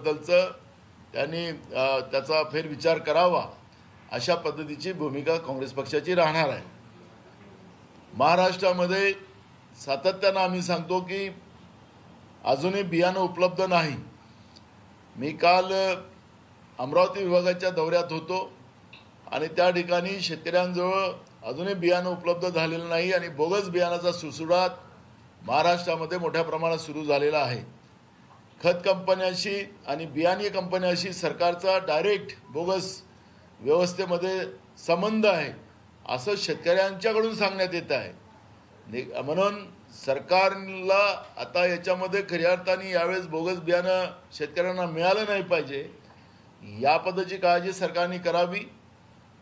याबद्दलचं त्यांनी त्याचा फेरविचार करावा अशा पद्धतीची भूमिका काँग्रेस पक्षाची राहणार आहे। महाराष्ट्रामध्ये सातत्यानं आम्ही सांगतो की अजूनही बियाणं उपलब्ध नाही। मी काल अमरावती विभागाच्या दौऱ्यात होतो आणि त्या ठिकाणी शेतकऱ्यांजवळ अजूनही बियाणं उपलब्ध झालेलं नाही आणि बोगस बियाणाचा सुळसुळाट महाराष्ट्रामध्ये मोठ्या प्रमाणात सुरू झालेला आहे। खत कंपन्यांशी आणि बियाणे कंपन्यांशी सरकारचा डायरेक्ट बोगस व्यवस्थेमध्ये संबंध आहे असं शेतकऱ्यांच्याकडून सांगण्यात येत आहे। म्हणून सरकारला आता याच्यामध्ये खऱ्या अर्थाने यावेळेस बोगस बियाणं शेतकऱ्यांना मिळालं नाही पाहिजे या पद्धतीची काळजी सरकारने करावी।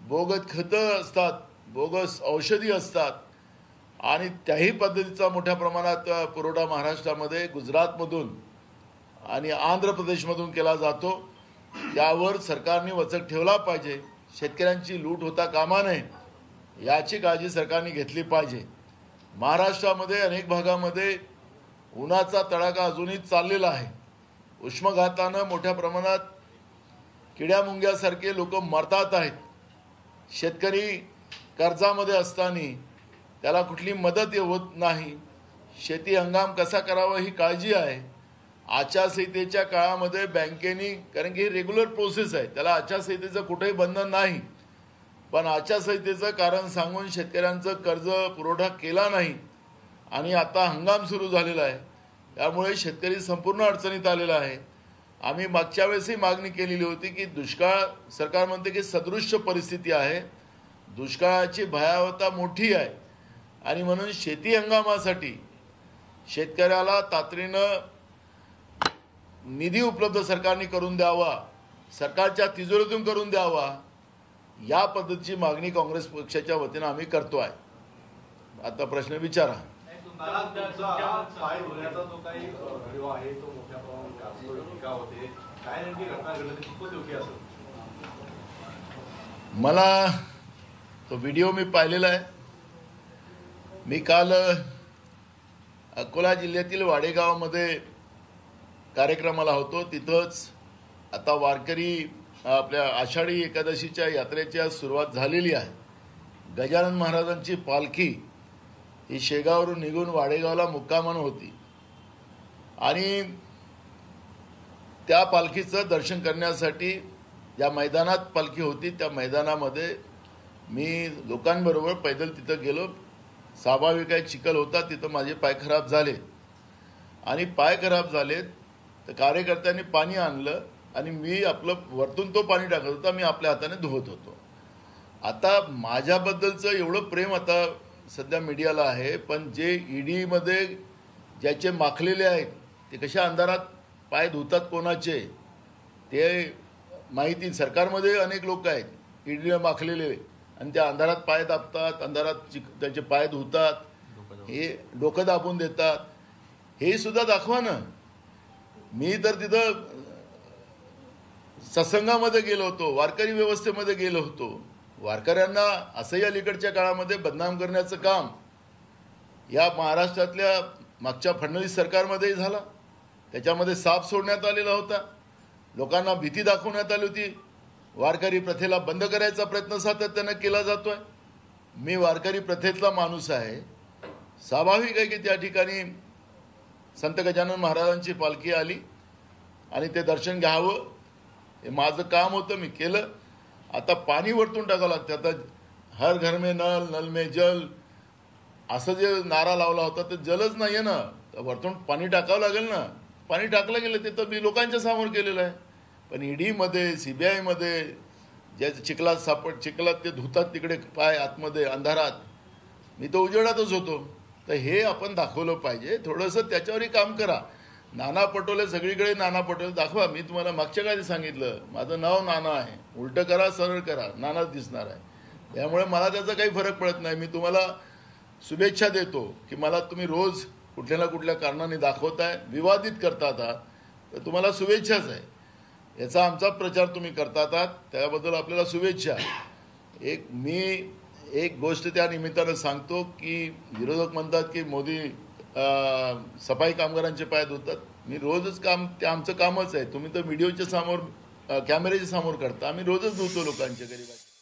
बोगस खतं असतात, बोगस औषधी असतात आणि त्याही पद्धतीचा मोठ्या प्रमाणात पुरवठा महाराष्ट्रामध्ये गुजरातमधून आणि आंध्र प्रदेशमधून केला जातो। त्यावर सरकारने वचक ठेवला पाहिजे। शेतकऱ्यांची लूट होता कामा नये याची काळजी सरकारने घेतली पाहिजे। महाराष्ट्रामध्ये अनेक भागामध्ये उन्हाचा तडाखा अजूनही चाललेला आहे। उष्माघातानं मोठ्या प्रमाणात किड्या मुंग्यासारखे लोक मरतात आहेत। शेतकरी कर्जामध्ये असताना त्याला कुठली मदत होत नाही। शेती हंगाम कसा करावा ही काळजी आहे। आचारसंहितेच्या काळामध्ये बँकेने, कारण की ही रेग्युलर प्रोसेस आहे, त्याला आचारसंहितेचं कुठेही बंधन नाही, पण आचारसंहितेचं कारण सांगून शेतकऱ्यांचं कर्ज पुरवठा केला नाही आणि आता हंगाम सुरू झालेला आहे। त्यामुळे शेतकरी संपूर्ण अडचणीत आलेला आहे। आम्ही मागच्या वेळेसही मागणी केलेली होती की दुष्काळ, सरकार म्हणते की सदृश्य परिस्थिती आहे, दुष्काळाची भयावहता मोठी आहे आणि म्हणून शेती हंगामासाठी शेतकऱ्याला तातडीनं निधी उपलब्ध सरकारने करून द्यावा, सरकारच्या तिजोरीतून करून द्यावा या पद्धतीची मागणी काँग्रेस पक्षाच्या वतीनं आम्ही करतो आहे। आता प्रश्न विचारा। मला तो व्हिडिओ मी पाहिलेला आहे। मी काल अकोला जिल्ह्यातील वाडेगावमध्ये कार्यक्रमाला होतो। तिथंच आता वारकरी आपल्या आषाढी एकादशीच्या यात्रेची सुरुवात झालेली आहे। गजानन महाराजांची पालखी ही शेगाववरून निघून वाडेगावला मुक्कामान होती आणि त्या पालखीचं दर्शन करण्यासाठी ज्या मैदानात पालखी होती त्या मैदानामध्ये मी लोकांबरोबर पैदल तिथं गेलो। स्वाभाविक आहे, चिखल होता, तिथं माझे पाय खराब झाले आणि पाय खराब झालेत तर कार्यकर्त्यांनी पाणी आणलं आणि मी आपलं वरतून तो पाणी टाकत होता, मी आपल्या हाताने धुवत होतो। आता माझ्याबद्दलचं एवढं प्रेम आता सध्या मीडियाला आहे, पण जे ईडीमध्ये ज्याचे माखलेले आहेत ते कशा अंधारात पाय धुतात कोणाचे ते माहिती। सरकारमध्ये अनेक लोक आहेत ईडीला माखलेले आणि त्या अंधारात पाय दाबतात, अंधारात त्यांचे पाय धुतात, हे डोकं दाबून देतात, हे सुद्धा दाखवा ना। मी तर तिथं सत्संगामध्ये गेलो होतो, वारकरी व्यवस्थेमध्ये गेलो होतो। वारकऱ्यांना असंही अलीकडच्या काळामध्ये बदनाम करण्याचं काम या महाराष्ट्रातल्या मागच्या फडणवीस सरकारमध्येही झाला। त्याच्यामध्ये साप सोडण्यात आलेला होता, लोकांना भीती दाखवण्यात आली होती, वारकरी प्रथेला बंद करायचा प्रयत्न सातत्यानं केला जातोय। मी वारकरी प्रथेतला माणूस आहे। स्वाभाविक आहे की त्या ठिकाणी संत गजानन महाराजांची पालखी आली आणि ते दर्शन घ्यावं हे माझं काम होतं, मी केलं। आता पाणी वरतून टाकावं लागतं। आता हर घर में नल, नल में जल असं जे नारा लावला होता ते जलच नाही आहे ना, तर वरतून पाणी टाकावं लागेल ना। पाणी टाकलं गेलं ते तर मी लोकांच्या समोर केलेलं आहे, पण ईडीमध्ये CBIमध्ये ज्या चिखलात ते धुतात तिकडे पाय आतमध्ये अंधारात, मी तो उजेडातच होतो। तर हे आपण दाखवलं पाहिजे, थोडंसं त्याच्यावरही काम करा। नाना पटोले सगळीकडे नाना पटोले दाखवा। मी तुम्हाला मागच्या काळी सांगितलं माझं नाव नाना आहे, उलटं करा सरळ करा, नानाच दिसणार आहे। त्यामुळे मला त्याचा काही फरक पडत नाही। मी तुम्हाला शुभेच्छा देतो की मला तुम्ही रोज कुठल्या ना कुठल्या कारणाने दाखवताय, विवादित करतात आहात, तर तुम्हाला शुभेच्छाच आहे। याचा आमचा प्रचार तुम्ही करतात आहात, त्याबद्दल आपल्याला शुभेच्छा। मी एक गोष्ट त्या निमित्तानं सांगतो की विरोधक म्हणतात की मोदी सफाई कामगारांचे पाय धुतात। मी रोजच काम, ते आमचं कामच आहे. तुम्ही तर व्हिडिओच्या समोर, कॅमेऱ्याच्या समोर करता, आम्ही रोजच धुतो लोकांच्या गरीबाच्या.